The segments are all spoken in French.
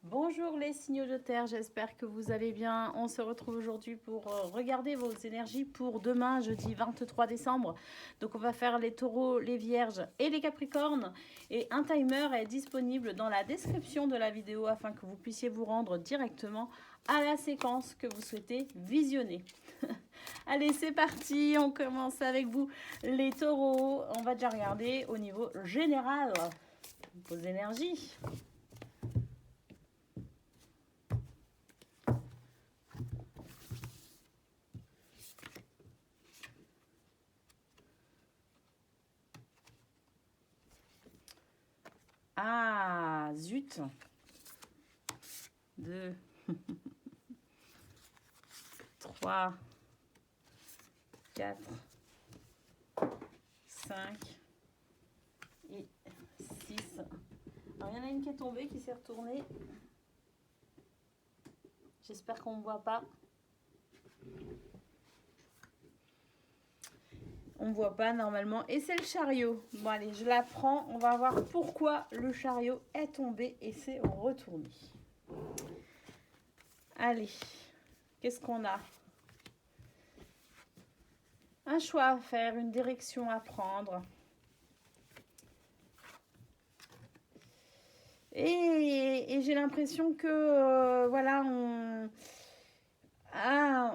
Bonjour les signaux de terre, j'espère que vous allez bien. On se retrouve aujourd'hui pour regarder vos énergies pour demain, jeudi 23 décembre. Donc on va faire les taureaux, les vierges et les capricornes. Et un timer est disponible dans la description de la vidéo afin que vous puissiez vous rendre directement à la séquence que vous souhaitez visionner. Allez, c'est parti, on commence avec vous les taureaux. On va déjà regarder au niveau général vos énergies. Ah, zut. 2, 3, 4, 5 et 6. Alors, il y en a une qui est tombée, qui s'est retournée. J'espère qu'on ne me voit pas. On ne voit pas normalement. Et c'est le chariot. Bon, allez, je la prends. On va voir pourquoi le chariot est tombé et s'est retourné. Allez, qu'est-ce qu'on a? Un choix à faire, une direction à prendre. Et j'ai l'impression que, voilà,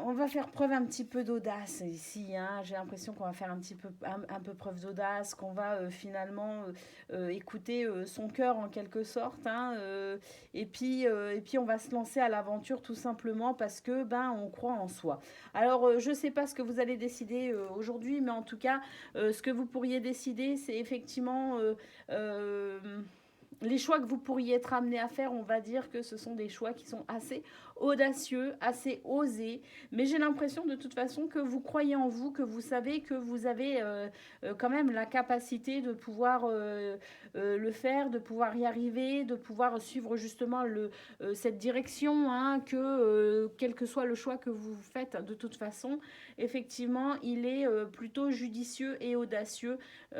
on va faire preuve un petit peu d'audace ici. Hein. J'ai l'impression qu'on va faire un peu preuve d'audace, qu'on va finalement écouter son cœur en quelque sorte. Hein, et puis on va se lancer à l'aventure tout simplement parce que on croit en soi. Alors je ne sais pas ce que vous allez décider aujourd'hui, mais en tout cas, ce que vous pourriez décider, c'est effectivement les choix que vous pourriez être amené à faire, on va dire que ce sont des choix qui sont assez audacieux, assez osés. Mais j'ai l'impression de toute façon que vous croyez en vous, que vous savez que vous avez quand même la capacité de pouvoir le faire, de pouvoir y arriver, de pouvoir suivre justement cette direction, hein, que quel que soit le choix que vous faites, de toute façon, effectivement, il est plutôt judicieux et audacieux.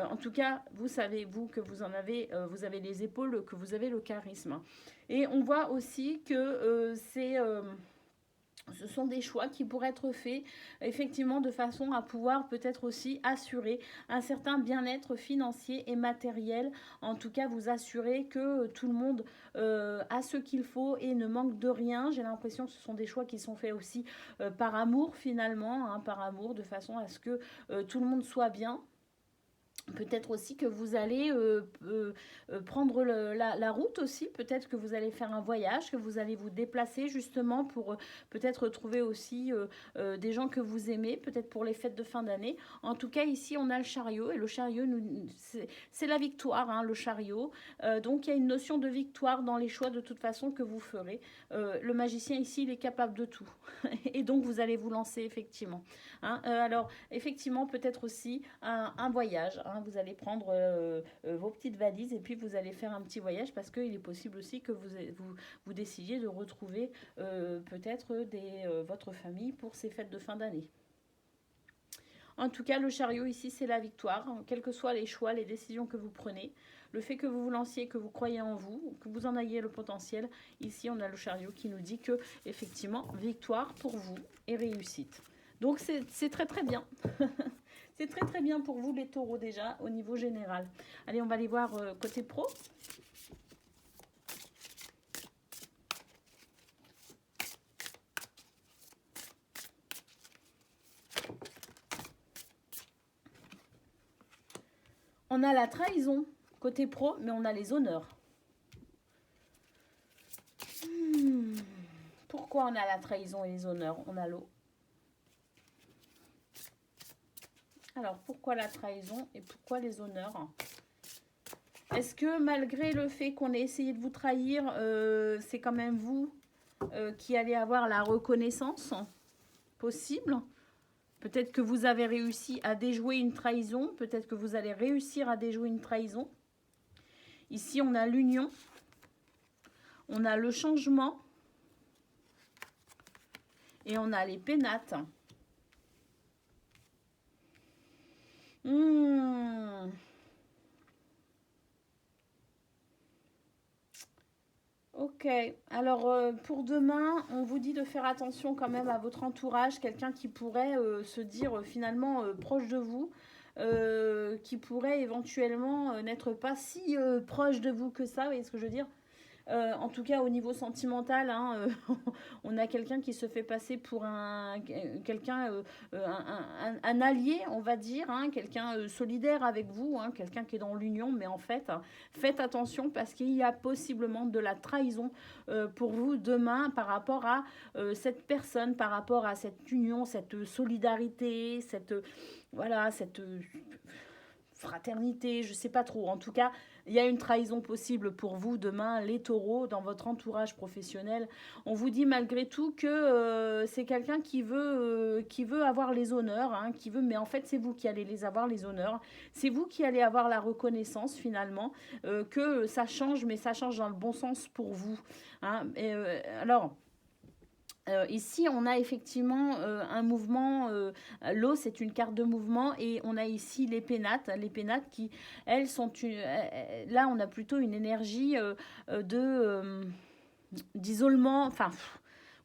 En tout cas, vous savez, vous, que vous avez les épaules, que vous avez le charisme. Et on voit aussi que ce sont des choix qui pourraient être faits effectivement de façon à pouvoir peut-être aussi assurer un certain bien-être financier et matériel. En tout cas, vous assurer que tout le monde a ce qu'il faut et ne manque de rien. J'ai l'impression que ce sont des choix qui sont faits aussi par amour finalement, hein, par amour, de façon à ce que tout le monde soit bien. Peut-être aussi que vous allez prendre la route aussi. Peut-être que vous allez faire un voyage, que vous allez vous déplacer justement pour peut-être trouver aussi des gens que vous aimez, peut-être pour les fêtes de fin d'année. En tout cas, ici, on a le chariot. Et le chariot, c'est la victoire, hein, le chariot. Donc, il y a une notion de victoire dans les choix de toute façon que vous ferez. Le magicien ici, il est capable de tout. Et donc, vous allez vous lancer effectivement. Hein, alors, effectivement, peut-être aussi un voyage. Hein, vous allez prendre vos petites valises et puis vous allez faire un petit voyage parce qu'il est possible aussi que vous décidiez de retrouver peut-être votre famille pour ces fêtes de fin d'année. En tout cas, le chariot ici, c'est la victoire. Quels que soient les choix, les décisions que vous prenez, le fait que vous vous lanciez, que vous croyez en vous, que vous en ayez le potentiel, ici, on a le chariot qui nous dit que, effectivement, victoire pour vous et réussite. Donc, c'est très très bien. C'est très très bien pour vous les taureaux déjà au niveau général. Allez, on va aller voir côté pro. On a la trahison côté pro, mais on a les honneurs. Pourquoi on a la trahison et les honneurs? On a l'eau. Alors, pourquoi la trahison et pourquoi les honneurs? Est-ce que malgré le fait qu'on ait essayé de vous trahir, c'est quand même vous qui allez avoir la reconnaissance possible? Peut-être que vous avez réussi à déjouer une trahison, peut-être que vous allez réussir à déjouer une trahison. Ici, on a l'union, on a le changement et on a les pénates. Ok, alors pour demain, on vous dit de faire attention quand même à votre entourage, quelqu'un qui pourrait se dire finalement proche de vous, qui pourrait éventuellement n'être pas si proche de vous que ça, vous voyez ce que je veux dire? En tout cas, au niveau sentimental, hein, on a quelqu'un qui se fait passer pour quelqu'un, un allié, on va dire, hein, quelqu'un solidaire avec vous, hein, quelqu'un qui est dans l'union, mais en fait, faites attention parce qu'il y a possiblement de la trahison pour vous demain par rapport à cette personne, par rapport à cette union, cette solidarité, voilà, cette fraternité, je sais pas trop. En tout cas, il y a une trahison possible pour vous demain, les taureaux, dans votre entourage professionnel. On vous dit malgré tout que c'est quelqu'un qui veut avoir les honneurs, hein, qui veut, mais en fait, c'est vous qui allez les avoir, les honneurs. C'est vous qui allez avoir la reconnaissance finalement, que ça change, mais ça change dans le bon sens pour vous. Hein. Alors. Ici, on a effectivement un mouvement. L'eau, c'est une carte de mouvement. Et on a ici les pénates. Les pénates qui, elles, sont là, on a plutôt une énergie d'isolement. Enfin,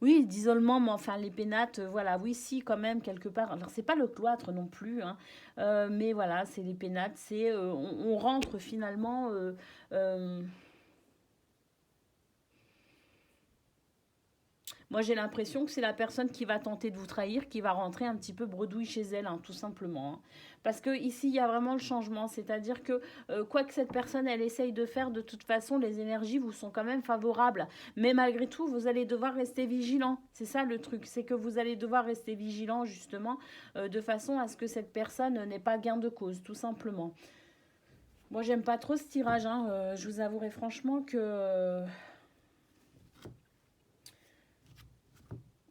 oui, d'isolement, mais enfin, les pénates, voilà, oui, si, quand même, quelque part. Alors, c'est pas le cloître non plus, hein, mais voilà, c'est les pénates. On rentre finalement. Euh, Moi, j'ai l'impression que c'est la personne qui va tenter de vous trahir, qui va rentrer un petit peu bredouille chez elle, hein, tout simplement. Hein. Parce que ici, il y a vraiment le changement. C'est-à-dire que quoi que cette personne, elle essaye de faire, de toute façon, les énergies vous sont quand même favorables. Mais malgré tout, vous allez devoir rester vigilant. C'est ça le truc. C'est que vous allez devoir rester vigilant, justement, de façon à ce que cette personne n'ait pas gain de cause, tout simplement. Moi, j'aime pas trop ce tirage. Hein. Je vous avouerai franchement que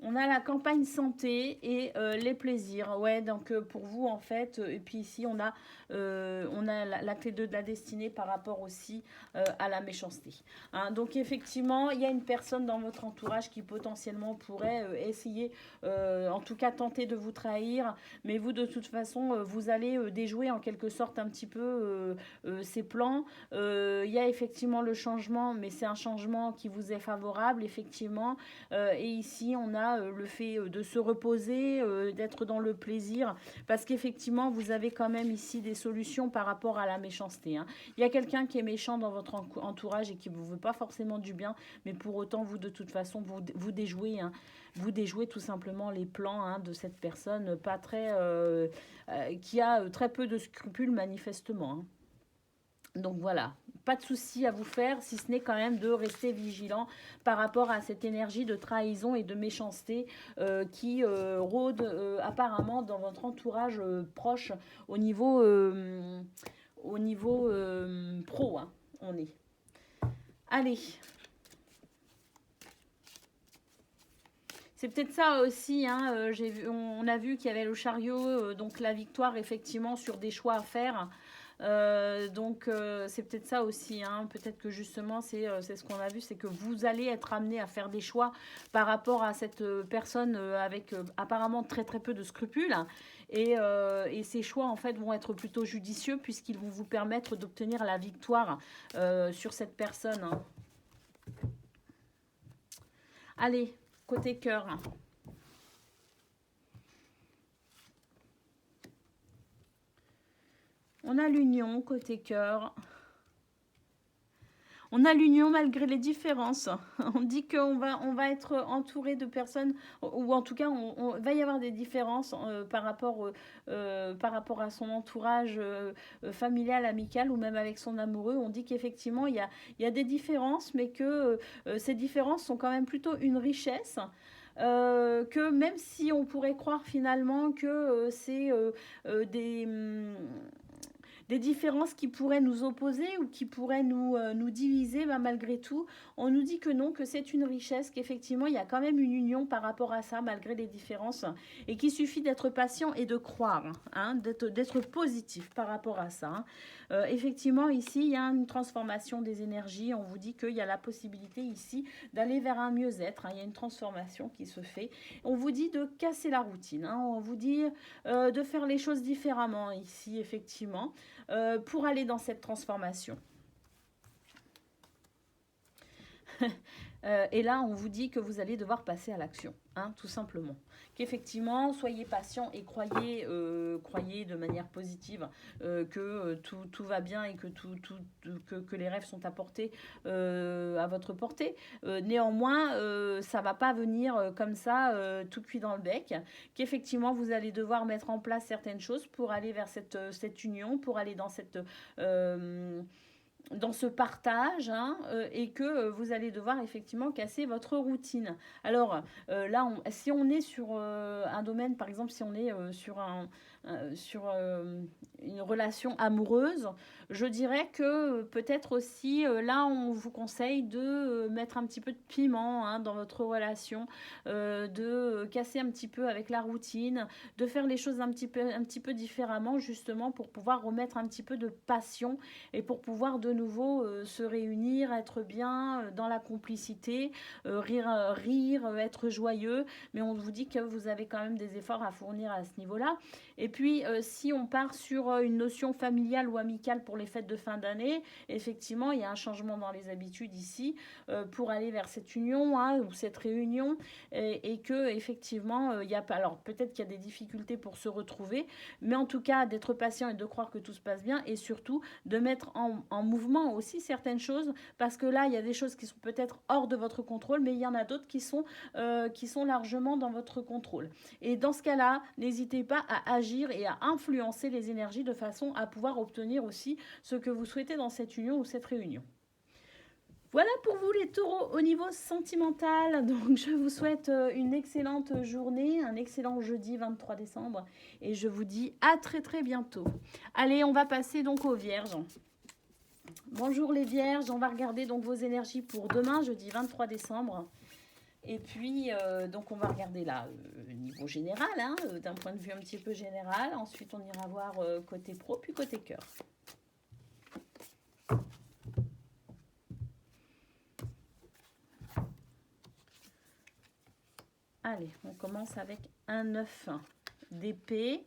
on a la campagne santé et les plaisirs. Ouais, donc pour vous en fait. Et puis ici on a la clé de la destinée par rapport aussi à la méchanceté. Hein, donc effectivement, il y a une personne dans votre entourage qui potentiellement pourrait essayer, en tout cas tenter de vous trahir. Mais vous de toute façon, vous allez déjouer en quelque sorte un petit peu ces plans. Il y a effectivement le changement, mais c'est un changement qui vous est favorable effectivement. Et ici, on a le fait de se reposer, d'être dans le plaisir, parce qu'effectivement, vous avez quand même ici des solutions par rapport à la méchanceté. Hein. Il y a quelqu'un qui est méchant dans votre entourage et qui ne vous veut pas forcément du bien, mais pour autant, vous, de toute façon, vous déjouez. Hein. Vous déjouez tout simplement les plans hein, de cette personne pas très, qui a très peu de scrupules manifestement. Hein. Donc voilà, pas de souci à vous faire, si ce n'est quand même de rester vigilant par rapport à cette énergie de trahison et de méchanceté qui rôde apparemment dans votre entourage proche au niveau pro. Hein, on est. Allez, c'est peut-être ça aussi. Hein, on a vu qu'il y avait le chariot, donc la victoire effectivement sur des choix à faire. C'est peut-être ça aussi. Hein. Peut-être que justement c'est ce qu'on a vu, c'est que vous allez être amené à faire des choix par rapport à cette personne avec apparemment très très peu de scrupules. Et ces choix en fait vont être plutôt judicieux puisqu'ils vont vous permettre d'obtenir la victoire sur cette personne. Hein. Allez, côté cœur. On a l'union côté cœur. On a l'union malgré les différences. On dit on va être entouré de personnes, ou en tout cas, on va y avoir des différences par rapport à son entourage familial, amical, ou même avec son amoureux. On dit qu'effectivement, il y a des différences, mais que ces différences sont quand même plutôt une richesse. Que même si on pourrait croire finalement que c'est des différences qui pourraient nous opposer ou qui pourraient nous diviser, bah, malgré tout, on nous dit que non, que c'est une richesse, qu'effectivement, il y a quand même une union par rapport à ça, malgré les différences, et qu'il suffit d'être patient et de croire, hein, d'être positif par rapport à ça. Hein. Effectivement, ici, il y a une transformation des énergies. On vous dit qu'il y a la possibilité ici d'aller vers un mieux-être. Hein. Il y a une transformation qui se fait. On vous dit de casser la routine. Hein. On vous dit de faire les choses différemment ici, effectivement. Pour aller dans cette transformation. Et là, on vous dit que vous allez devoir passer à l'action, hein, tout simplement. Qu'effectivement, soyez patient et croyez de manière positive que tout va bien et que les rêves sont apportés à votre portée. Néanmoins, ça ne va pas venir comme ça, tout cuit dans le bec. Qu'effectivement, vous allez devoir mettre en place certaines choses pour aller vers cette union, pour aller dans ce partage, hein, et que vous allez devoir effectivement casser votre routine. Alors là, si on est sur un domaine, par exemple, si on est sur une relation amoureuse, je dirais que peut-être aussi, là, on vous conseille de mettre un petit peu de piment, hein, dans votre relation, de casser un petit peu avec la routine, de faire les choses un petit peu différemment, justement, pour pouvoir remettre un petit peu de passion et pour pouvoir de nouveau se réunir, être bien dans la complicité, rire, être joyeux. Mais on vous dit que vous avez quand même des efforts à fournir à ce niveau-là. Et puis, si on part sur une notion familiale ou amicale pour les fêtes de fin d'année, effectivement, il y a un changement dans les habitudes ici pour aller vers cette union, hein, ou cette réunion, et que effectivement, il y a pas. Alors, peut-être qu'il y a des difficultés pour se retrouver, mais en tout cas, d'être patient et de croire que tout se passe bien, et surtout de mettre en mouvement aussi certaines choses, parce que là, il y a des choses qui sont peut-être hors de votre contrôle, mais il y en a d'autres qui sont largement dans votre contrôle. Et dans ce cas-là, n'hésitez pas à agir et à influencer les énergies de façon à pouvoir obtenir aussi ce que vous souhaitez dans cette union ou cette réunion. Voilà pour vous les taureaux au niveau sentimental. Donc je vous souhaite une excellente journée, un excellent jeudi 23 décembre. Et je vous dis à très très bientôt. Allez, on va passer donc aux vierges. Bonjour les vierges, on va regarder donc vos énergies pour demain, jeudi 23 décembre. Et puis, donc on va regarder là, niveau général, hein, d'un point de vue un petit peu général. Ensuite, on ira voir côté pro, puis côté cœur. Allez, on commence avec un 9 d'épée.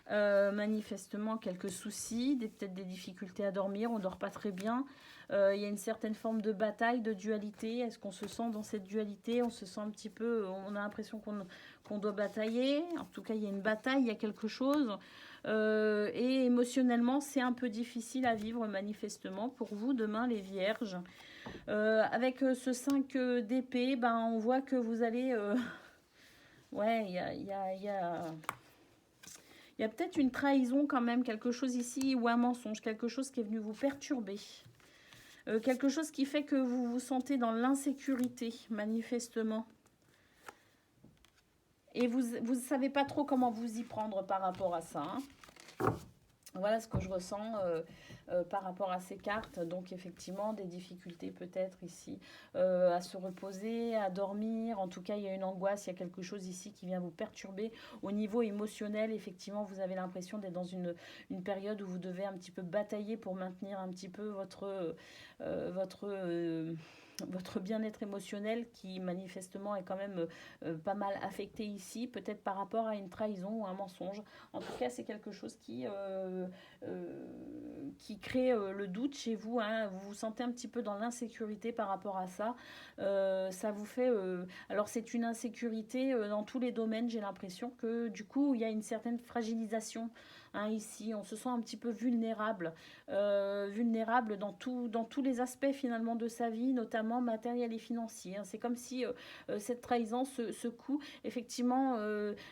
Manifestement quelques soucis, peut-être des difficultés à dormir, on ne dort pas très bien. Il y a une certaine forme de bataille, de dualité. Est-ce qu'on se sent dans cette dualité? On se sent un petit peu, on a l'impression qu'on doit batailler. En tout cas, il y a une bataille, il y a quelque chose. Et émotionnellement, c'est un peu difficile à vivre manifestement pour vous demain, les vierges. Avec ce 5 d'épée, ben, on voit que vous allez... ouais, il y a peut-être une trahison quand même, quelque chose ici, ou un mensonge, quelque chose qui est venu vous perturber. Quelque chose qui fait que vous vous sentez dans l'insécurité, manifestement. Et vous ne savez pas trop comment vous y prendre par rapport à ça. Hein. Voilà ce que je ressens par rapport à ces cartes. Donc effectivement, des difficultés peut-être ici à se reposer, à dormir. En tout cas, il y a une angoisse, il y a quelque chose ici qui vient vous perturber. Au niveau émotionnel, effectivement, vous avez l'impression d'être dans une période où vous devez un petit peu batailler pour maintenir un petit peu votre bien-être émotionnel qui manifestement est quand même pas mal affecté ici, peut-être par rapport à une trahison ou un mensonge. En tout cas, c'est quelque chose qui crée le doute chez vous. Hein. Vous vous sentez un petit peu dans l'insécurité par rapport à ça. Ça vous fait... alors, c'est une insécurité dans tous les domaines. J'ai l'impression que, du coup, il y a une certaine fragilisation. Hein, ici, on se sent un petit peu vulnérable, vulnérable dans tous les aspects finalement de sa vie, notamment matériel et financier. Hein. C'est comme si cette trahison, ce coup, effectivement,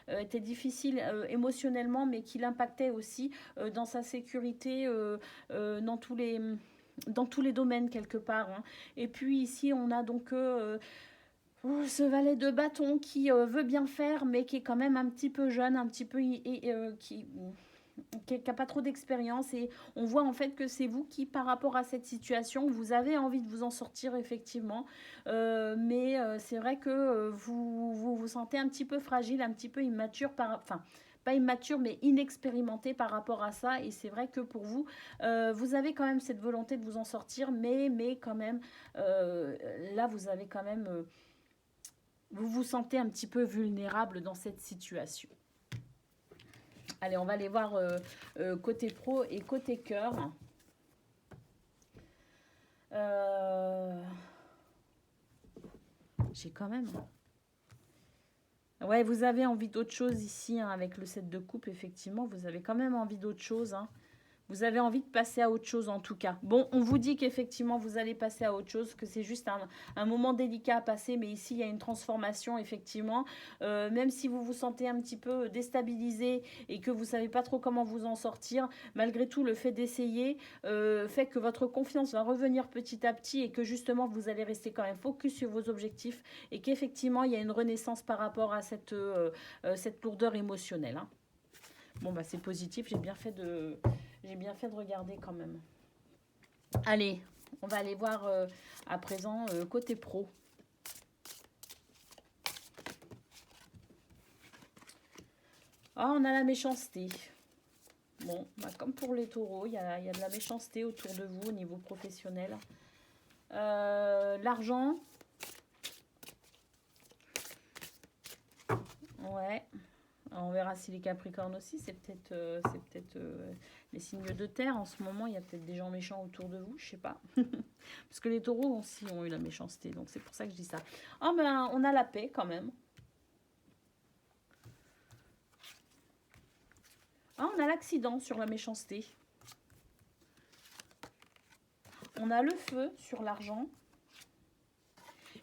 était difficile émotionnellement, mais qui l'impactait aussi dans sa sécurité, dans tous les domaines quelque part. Hein. Et puis ici, on a donc... ce valet de bâton qui veut bien faire, mais qui est quand même un petit peu jeune, un petit peu qui n'a pas trop d'expérience, et on voit en fait que c'est vous qui, par rapport à cette situation, vous avez envie de vous en sortir effectivement, mais c'est vrai que vous sentez un petit peu fragile, un petit peu immature, enfin pas immature mais inexpérimenté par rapport à ça, et c'est vrai que pour vous, vous avez quand même cette volonté de vous en sortir, mais quand même, là vous avez quand même... vous vous sentez un petit peu vulnérable dans cette situation. Allez, on va aller voir côté pro et côté cœur. J'ai quand même... Ouais, vous avez envie d'autre chose ici, hein, avec le 7 de coupe, effectivement. Vous avez quand même envie d'autre chose, hein. Vous avez envie de passer à autre chose en tout cas. Bon, on vous dit qu'effectivement, vous allez passer à autre chose, que c'est juste un moment délicat à passer, mais ici, il y a une transformation, effectivement. Même si vous vous sentez un petit peu déstabilisé et que vous ne savez pas trop comment vous en sortir, malgré tout, le fait d'essayer fait que votre confiance va revenir petit à petit et que justement, vous allez rester quand même focus sur vos objectifs et qu'effectivement, il y a une renaissance par rapport à cette lourdeur émotionnelle, hein. Bon, bah c'est positif, j'ai bien fait de regarder quand même. Allez, on va aller voir à présent côté pro. Ah, on a la méchanceté. Bon, bah, comme pour les taureaux, il y a de la méchanceté autour de vous au niveau professionnel. L'argent. Ouais. On verra si les Capricornes aussi, c'est peut-être les signes de terre. En ce moment, il y a peut-être des gens méchants autour de vous, je sais pas. Parce que les taureaux aussi ont eu la méchanceté, donc c'est pour ça que je dis ça. Ah ben, on a la paix quand même. Ah, on a l'accident sur la méchanceté. On a le feu sur l'argent.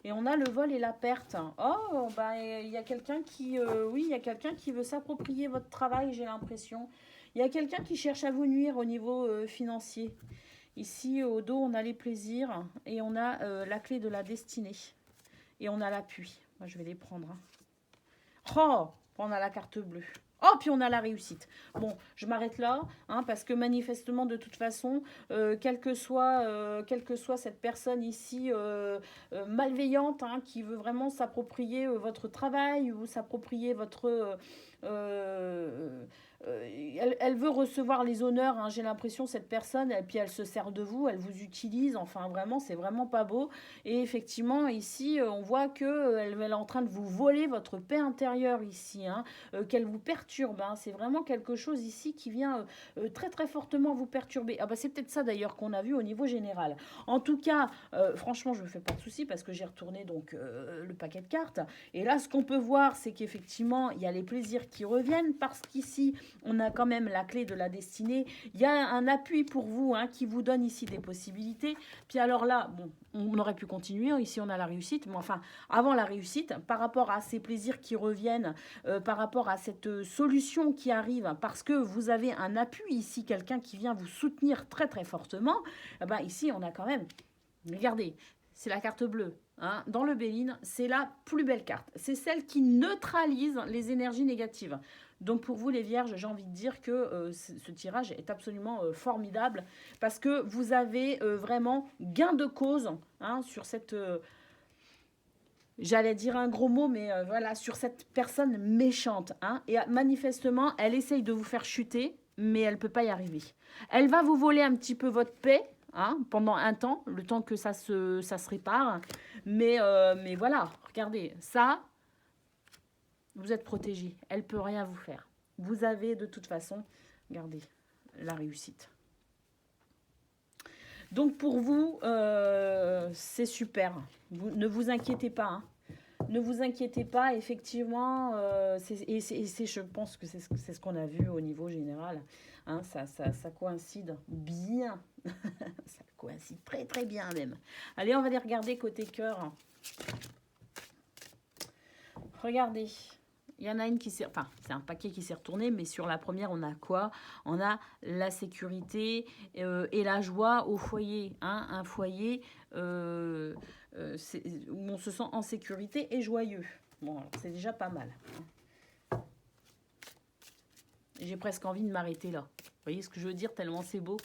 Et on a le vol et la perte. Oh, bah, il y a quelqu'un qui... oui, il y a quelqu'un qui veut s'approprier votre travail, j'ai l'impression. Il y a quelqu'un qui cherche à vous nuire au niveau financier. Ici, au dos, on a les plaisirs et on a la clé de la destinée. Et on a l'appui. Moi, je vais les prendre, hein. Oh, on a la carte bleue. Oh, puis on a la réussite. Bon, je m'arrête là, hein, parce que manifestement, de toute façon, quelle que soit cette personne ici malveillante, hein, qui veut vraiment s'approprier votre travail ou s'approprier votre... elle veut recevoir les honneurs, hein, j'ai l'impression, cette personne, et puis elle se sert de vous, elle vous utilise, enfin vraiment, c'est vraiment pas beau. Et effectivement, ici, on voit qu'elle elle est en train de vous voler votre paix intérieure ici, hein, qu'elle vous perturbe, hein. C'est vraiment quelque chose ici qui vient très très fortement vous perturber. Ah bah c'est peut-être ça d'ailleurs qu'on a vu au niveau général. En tout cas, franchement, je me fais pas de soucis parce que j'ai retourné donc le paquet de cartes. Et là, ce qu'on peut voir, c'est qu'effectivement, il y a les plaisirs qui reviennent parce qu'ici, on a quand même la clé de la destinée. Il y a un appui pour vous, hein, qui vous donne ici des possibilités. Puis alors là, bon, on aurait pu continuer. Ici, on a la réussite. Mais enfin, avant la réussite, par rapport à ces plaisirs qui reviennent, par rapport à cette solution qui arrive, parce que vous avez un appui ici, quelqu'un qui vient vous soutenir très très fortement, ben ici, on a quand même... Regardez, c'est la carte bleue. Hein, dans le Béline, c'est la plus belle carte. C'est celle qui neutralise les énergies négatives. Donc pour vous les vierges, j'ai envie de dire que ce tirage est absolument formidable parce que vous avez vraiment gain de cause, hein, sur cette... j'allais dire un gros mot, mais voilà, sur cette personne méchante, hein, et manifestement, elle essaye de vous faire chuter, mais elle ne peut pas y arriver. Elle va vous voler un petit peu votre paix, hein, pendant un temps, le temps que ça se répare. Mais voilà, regardez, ça, vous êtes protégé. Elle ne peut rien vous faire. Vous avez de toute façon, regardez, la réussite. Donc pour vous, c'est super. Ne vous inquiétez pas, hein. Ne vous inquiétez pas, effectivement, je pense que c'est ce qu'on a vu au niveau général. Hein, ça coïncide bien. Ça coïncide très très bien même. Allez, on va les regarder côté cœur. Regardez. Il y en a une qui s'est... Enfin, c'est un paquet qui s'est retourné, mais sur la première, on a quoi? On a la sécurité et la joie au foyer. Hein, un foyer où on se sent en sécurité et joyeux. Bon, c'est déjà pas mal. J'ai presque envie de m'arrêter là. Vous voyez ce que je veux dire, tellement c'est beau.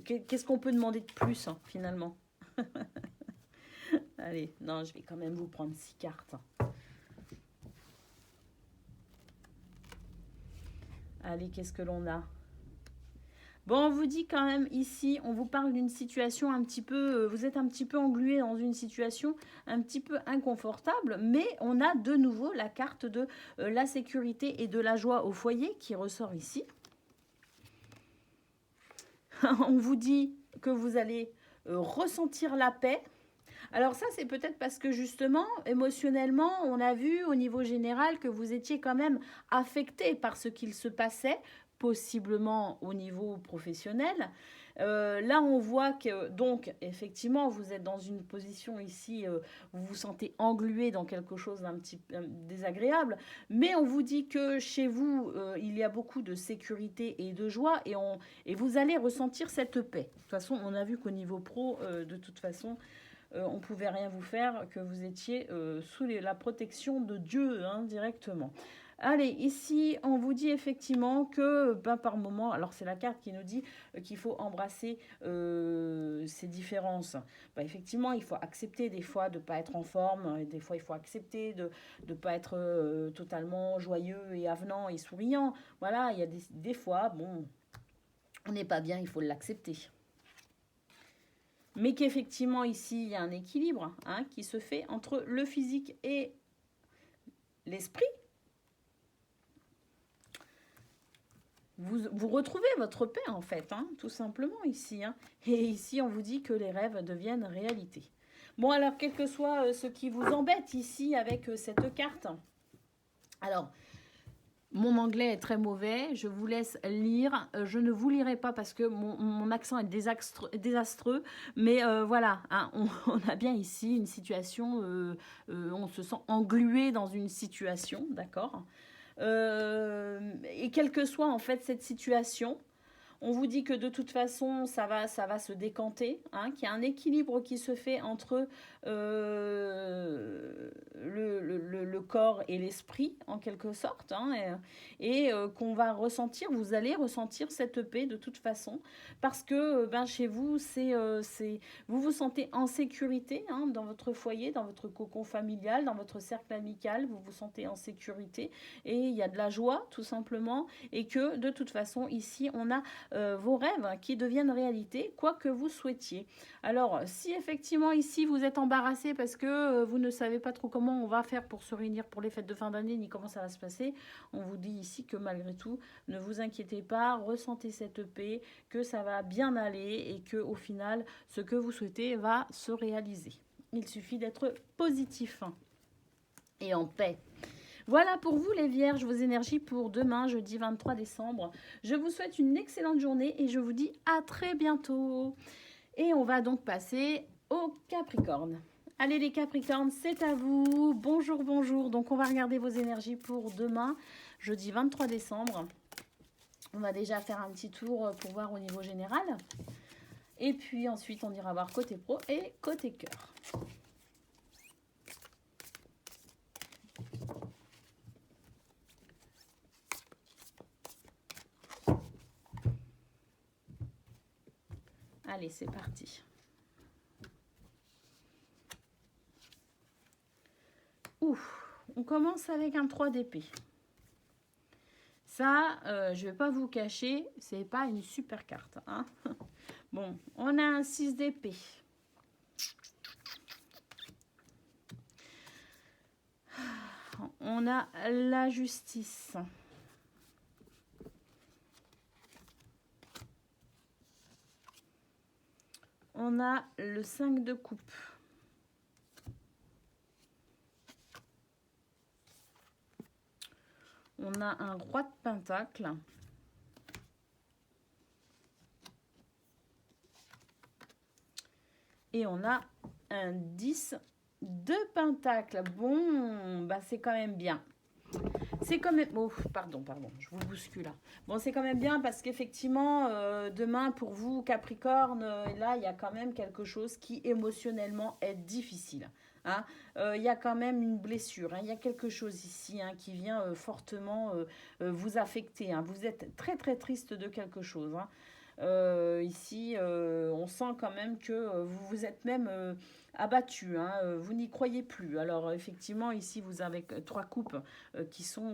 Qu'est-ce qu'on peut demander de plus, hein, finalement? Allez, non, je vais quand même vous prendre 6 cartes. Allez, qu'est-ce que l'on a? Bon, on vous dit quand même ici, on vous parle d'une situation un petit peu... vous êtes un petit peu englué dans une situation un petit peu inconfortable, mais on a de nouveau la carte de la sécurité et de la joie au foyer qui ressort ici. On vous dit que vous allez ressentir la paix. Alors ça, c'est peut-être parce que justement, émotionnellement, on a vu au niveau général que vous étiez quand même affecté par ce qu'il se passait, possiblement au niveau professionnel. Là, on voit que, donc, effectivement, vous êtes dans une position ici, vous vous sentez englué dans quelque chose d'un petit peu désagréable, mais on vous dit que chez vous, il y a beaucoup de sécurité et de joie, et vous allez ressentir cette paix. De toute façon, on a vu qu'au niveau pro, de toute façon, on ne pouvait rien vous faire, que vous étiez sous la protection de Dieu, hein, directement. Allez, ici, on vous dit effectivement que par moment, alors c'est la carte qui nous dit qu'il faut embrasser ces différences. Effectivement, il faut accepter des fois de ne pas être en forme, des fois il faut accepter de ne pas être totalement joyeux et avenant et souriant. Voilà, il y a des fois, bon, on n'est pas bien, il faut l'accepter. Mais qu'effectivement, ici, il y a un équilibre, hein, qui se fait entre le physique et l'esprit. Vous retrouvez votre paix, en fait, hein, tout simplement ici. Hein. Et ici, on vous dit que les rêves deviennent réalité. Bon, alors, quel que soit ce qui vous embête ici avec cette carte. Alors, mon anglais est très mauvais, je vous laisse lire. Je ne vous lirai pas parce que mon accent est désastreux. Mais voilà, hein, on a bien ici une situation, on se sent englué dans une situation, d'accord. Et quelle que soit en fait cette situation, on vous dit que de toute façon, ça va se décanter, hein, qu'il y a un équilibre qui se fait entre le corps et l'esprit, en quelque sorte, hein, et qu'on va ressentir, vous allez ressentir cette paix de toute façon, parce que chez vous, vous vous sentez en sécurité, hein, dans votre foyer, dans votre cocon familial, dans votre cercle amical, vous vous sentez en sécurité, et il y a de la joie, tout simplement, et que de toute façon, ici, on a vos rêves qui deviennent réalité, quoi que vous souhaitiez. Alors, si effectivement ici vous êtes embarrassé parce que vous ne savez pas trop comment on va faire pour se réunir pour les fêtes de fin d'année, ni comment ça va se passer, on vous dit ici que malgré tout, ne vous inquiétez pas, ressentez cette paix, que ça va bien aller et que au final, ce que vous souhaitez va se réaliser. Il suffit d'être positif et en paix. Voilà pour vous les vierges, vos énergies pour demain, jeudi 23 décembre. Je vous souhaite une excellente journée et je vous dis à très bientôt. Et on va donc passer au Capricorne. Allez les Capricornes, c'est à vous. Bonjour, bonjour. Donc on va regarder vos énergies pour demain, jeudi 23 décembre. On va déjà faire un petit tour pour voir au niveau général. Et puis ensuite, on ira voir côté pro et côté cœur. Allez, c'est parti. Ouf, on commence avec un 3 d'épée. Ça, je ne vais pas vous cacher, c'est pas une super carte. Hein. Bon, on a un 6 d'épée. On a la justice. On a le 5 de coupe. On a un roi de pentacle. Et on a un 10 de pentacle. Bon, bah c'est quand même bien. C'est quand même... Oh, pardon, je vous bouscule là. Bon, c'est quand même bien parce qu'effectivement, demain, pour vous, Capricorne, là, il y a quand même quelque chose qui, émotionnellement, est difficile. Hein. Y a quand même une blessure. Hein. Il y a quelque chose ici hein, qui vient fortement vous affecter. Hein. Vous êtes très, très triste de quelque chose. Hein. Ici, on sent quand même que vous vous êtes même abattu, hein, vous n'y croyez plus. Alors effectivement, ici, vous avez 3 coupes qui sont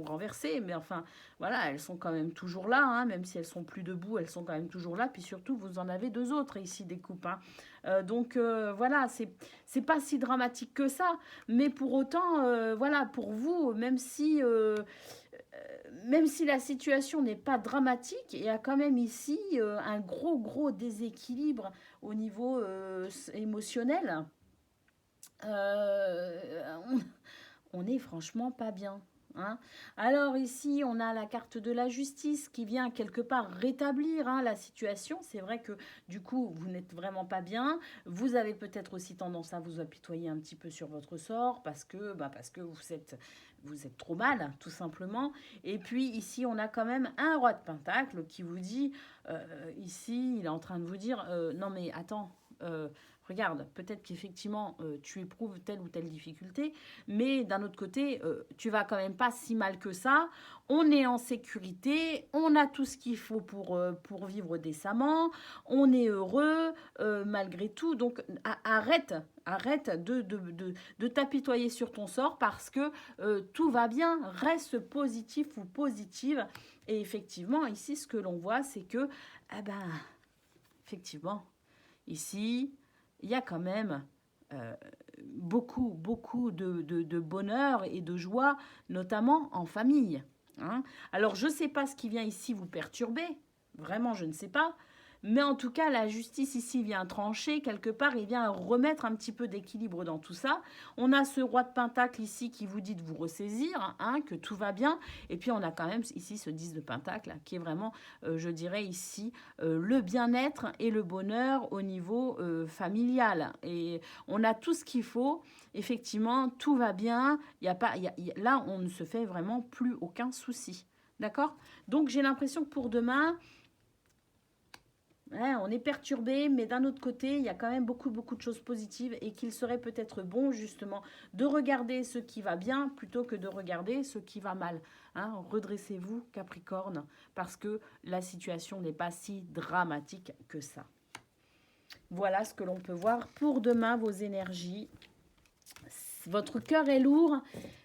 renversées, mais enfin, voilà, elles sont quand même toujours là, hein, même si elles sont plus debout, elles sont quand même toujours là. Puis surtout, vous en avez 2 autres ici, des coupes. Hein. Donc voilà, c'est pas si dramatique que ça, mais pour autant, voilà, pour vous, même si même si la situation n'est pas dramatique, il y a quand même ici un gros déséquilibre au niveau émotionnel. On, on est franchement pas bien. Hein. Alors ici, on a la carte de la justice qui vient quelque part rétablir la situation. C'est vrai que du coup, vous n'êtes vraiment pas bien. Vous avez peut-être aussi tendance à vous apitoyer un petit peu sur votre sort parce que vous êtes trop mal, tout simplement. Et puis ici, on a quand même un roi de Pentacle qui vous dit, ici, il est en train de vous dire, non mais attends, regarde, peut-être qu'effectivement, tu éprouves telle ou telle difficulté, mais d'un autre côté, tu vas quand même pas si mal que ça. On est en sécurité, on a tout ce qu'il faut pour vivre décemment, on est heureux malgré tout. Donc arrête de t'apitoyer sur ton sort parce que tout va bien, reste positif ou positive. Et effectivement, ici, ce que l'on voit, c'est que, eh ben, effectivement, ici, il y a quand même beaucoup de bonheur et de joie, notamment en famille. Hein. Alors, je ne sais pas ce qui vient ici vous perturber, vraiment, je ne sais pas. Mais en tout cas, la justice ici vient trancher quelque part et vient remettre un petit peu d'équilibre dans tout ça. On a ce roi de Pentacle ici qui vous dit de vous ressaisir, que tout va bien. Et puis on a quand même ici ce 10 de Pentacle qui est vraiment, je dirais ici, le bien-être et le bonheur au niveau familial. Et on a tout ce qu'il faut. Effectivement, tout va bien. Là, on ne se fait vraiment plus aucun souci. D'accord? Donc j'ai l'impression que pour demain, ouais, on est perturbé, mais d'un autre côté, il y a quand même beaucoup de choses positives et qu'il serait peut-être bon justement de regarder ce qui va bien plutôt que de regarder ce qui va mal. Hein, redressez-vous, Capricorne, parce que la situation n'est pas si dramatique que ça. Voilà ce que l'on peut voir pour demain, vos énergies. Votre cœur est lourd,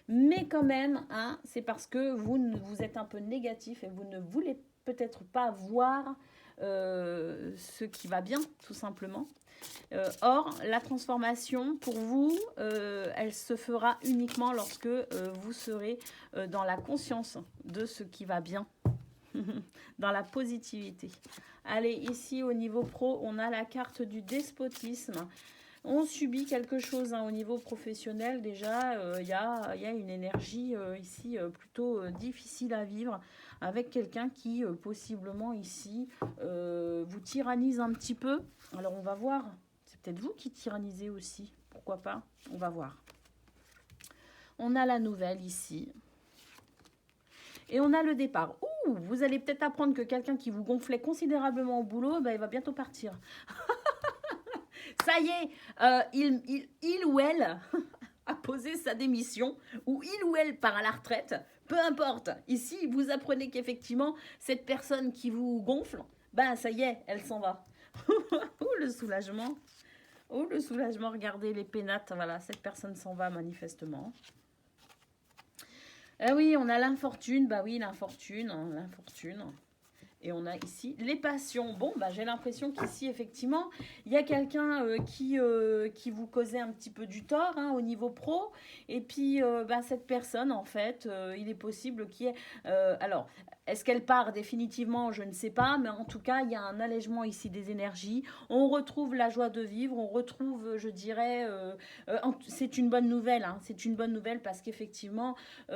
mais quand même, c'est parce que vous êtes un peu négatif et vous ne voulez peut-être pas voir ce qui va bien, tout simplement. Or, la transformation, pour vous, elle se fera uniquement lorsque vous serez dans la conscience de ce qui va bien, dans la positivité. Allez, ici, au niveau pro, on a la carte du despotisme. On subit quelque chose au niveau professionnel. Déjà, il y a une énergie ici plutôt difficile à vivre avec quelqu'un qui possiblement ici vous tyrannise un petit peu. Alors on va voir. C'est peut-être vous qui tyrannisez aussi. Pourquoi pas? On va voir. On a la nouvelle ici. Et on a le départ. Ouh, vous allez peut-être apprendre que quelqu'un qui vous gonflait considérablement au boulot, il va bientôt partir. Ça y est, il ou elle a posé sa démission, ou il ou elle part à la retraite, peu importe. Ici, vous apprenez qu'effectivement, cette personne qui vous gonfle, ça y est, elle s'en va. Oh, le soulagement. Oh, le soulagement, regardez les pénates. Voilà, cette personne s'en va manifestement. Ah oui, on a l'infortune. Bah oui, l'infortune. Et on a ici les passions. Bon, j'ai l'impression qu'ici, effectivement, il y a quelqu'un qui vous causait un petit peu du tort au niveau pro. Et puis, cette personne, en fait, il est possible qu'il y ait... alors, est-ce qu'elle part définitivement? Je ne sais pas. Mais en tout cas, il y a un allègement ici des énergies. On retrouve la joie de vivre. On retrouve, je dirais... c'est une bonne nouvelle. C'est une bonne nouvelle parce qu'effectivement, il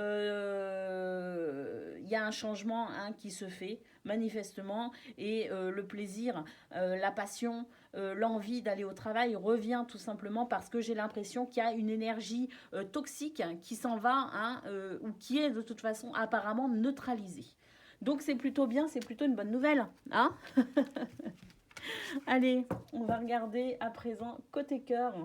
y a un changement qui se fait manifestement, et le plaisir, la passion, l'envie d'aller au travail revient tout simplement parce que j'ai l'impression qu'il y a une énergie toxique qui s'en va ou qui est de toute façon apparemment neutralisée. Donc c'est plutôt bien, c'est plutôt une bonne nouvelle. Allez, on va regarder à présent côté cœur.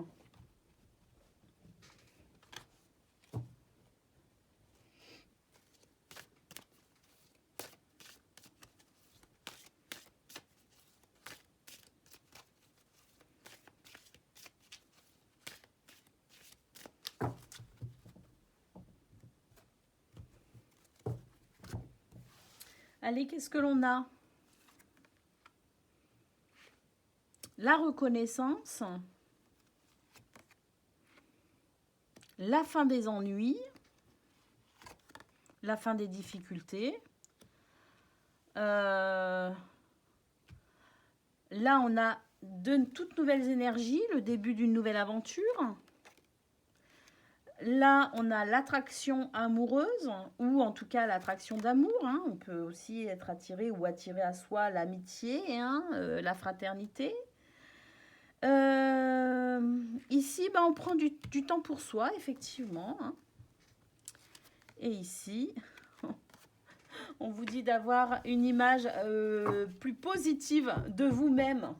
Allez, qu'est-ce que l'on a? La reconnaissance, la fin des ennuis, la fin des difficultés. Là, on a de toutes nouvelles énergies, le début d'une nouvelle aventure. Là, on a l'attraction amoureuse, ou en tout cas l'attraction d'amour. Hein. On peut aussi être attiré ou attirer à soi l'amitié, hein, la fraternité. Ici, ben, on prend du temps pour soi, effectivement. Hein. Et ici, on vous dit d'avoir une image plus positive de vous-même.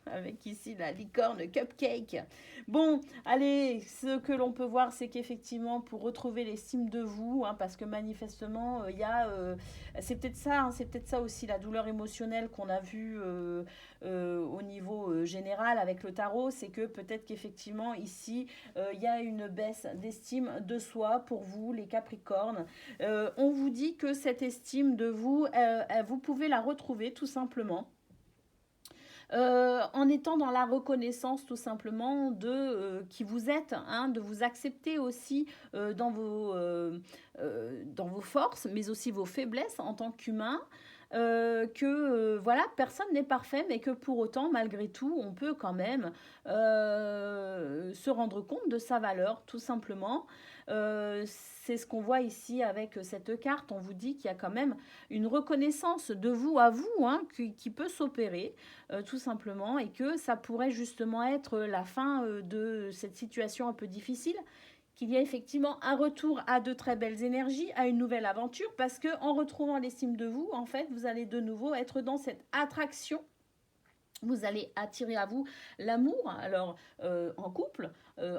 Avec ici la licorne cupcake. Bon, allez, ce que l'on peut voir, c'est qu'effectivement, pour retrouver l'estime de vous, hein, parce que manifestement, il y a... c'est peut-être ça, hein, c'est peut-être ça aussi, la douleur émotionnelle qu'on a vue au niveau général avec le tarot, c'est que peut-être qu'effectivement, ici, il y a une baisse d'estime de soi pour vous, les Capricornes. On vous dit que cette estime de vous, vous pouvez la retrouver tout simplement. En étant dans la reconnaissance tout simplement de qui vous êtes, hein, de vous accepter aussi dans vos forces, mais aussi vos faiblesses en tant qu'humain. Voilà, personne n'est parfait, mais que pour autant, malgré tout, on peut quand même se rendre compte de sa valeur, tout simplement. C'est ce qu'on voit ici avec cette carte. On vous dit qu'il y a quand même une reconnaissance de vous à vous, hein, qui peut s'opérer, tout simplement, et que ça pourrait justement être la fin de cette situation un peu difficile, qu'il y a effectivement un retour à de très belles énergies, à une nouvelle aventure, parce que en retrouvant l'estime de vous, en fait, vous allez de nouveau être dans cette attraction. Vous allez attirer à vous l'amour, alors en couple,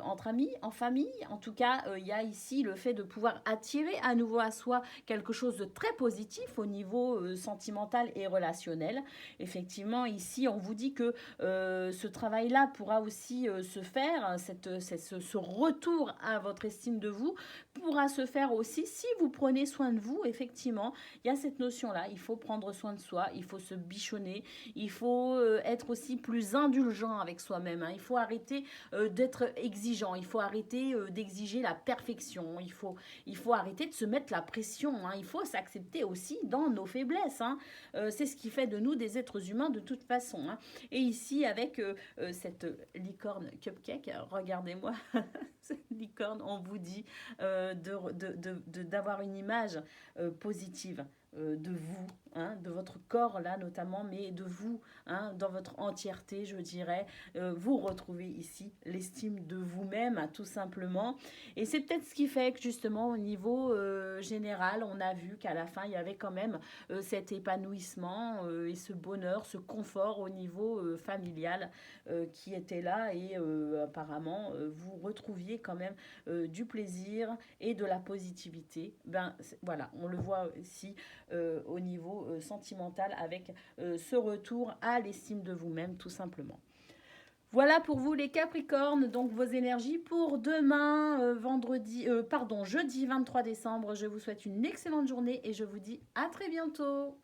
entre amis, en famille. En tout cas, il y a ici le fait de pouvoir attirer à nouveau à soi quelque chose de très positif au niveau sentimental et relationnel. Effectivement, ici, on vous dit que ce travail-là pourra aussi se faire, ce retour à votre estime de vous pourra se faire aussi si vous prenez soin de vous. Effectivement, il y a cette notion-là, il faut prendre soin de soi, il faut se bichonner, il faut être aussi plus indulgent avec soi-même. Hein. Il faut arrêter d'être exigeant. Il faut arrêter d'exiger la perfection. Il faut arrêter de se mettre la pression. Hein. Il faut s'accepter aussi dans nos faiblesses. Hein. C'est ce qui fait de nous des êtres humains de toute façon. Hein. Et ici, avec cette licorne cupcake, regardez-moi, cette licorne, on vous dit d'avoir une image positive. De vous, hein, de votre corps là notamment, mais de vous, hein, dans votre entièreté, je dirais. Vous retrouvez ici l'estime de vous-même, hein, tout simplement. Et c'est peut-être ce qui fait que justement au niveau général, on a vu qu'à la fin, il y avait quand même cet épanouissement et ce bonheur, ce confort au niveau familial qui était là. Et apparemment, vous retrouviez quand même du plaisir et de la positivité. Ben voilà, on le voit ici au niveau sentimental avec ce retour à l'estime de vous-même tout simplement. Voilà pour vous les Capricornes, donc vos énergies pour demain, jeudi 23 décembre. Je vous souhaite une excellente journée et je vous dis à très bientôt.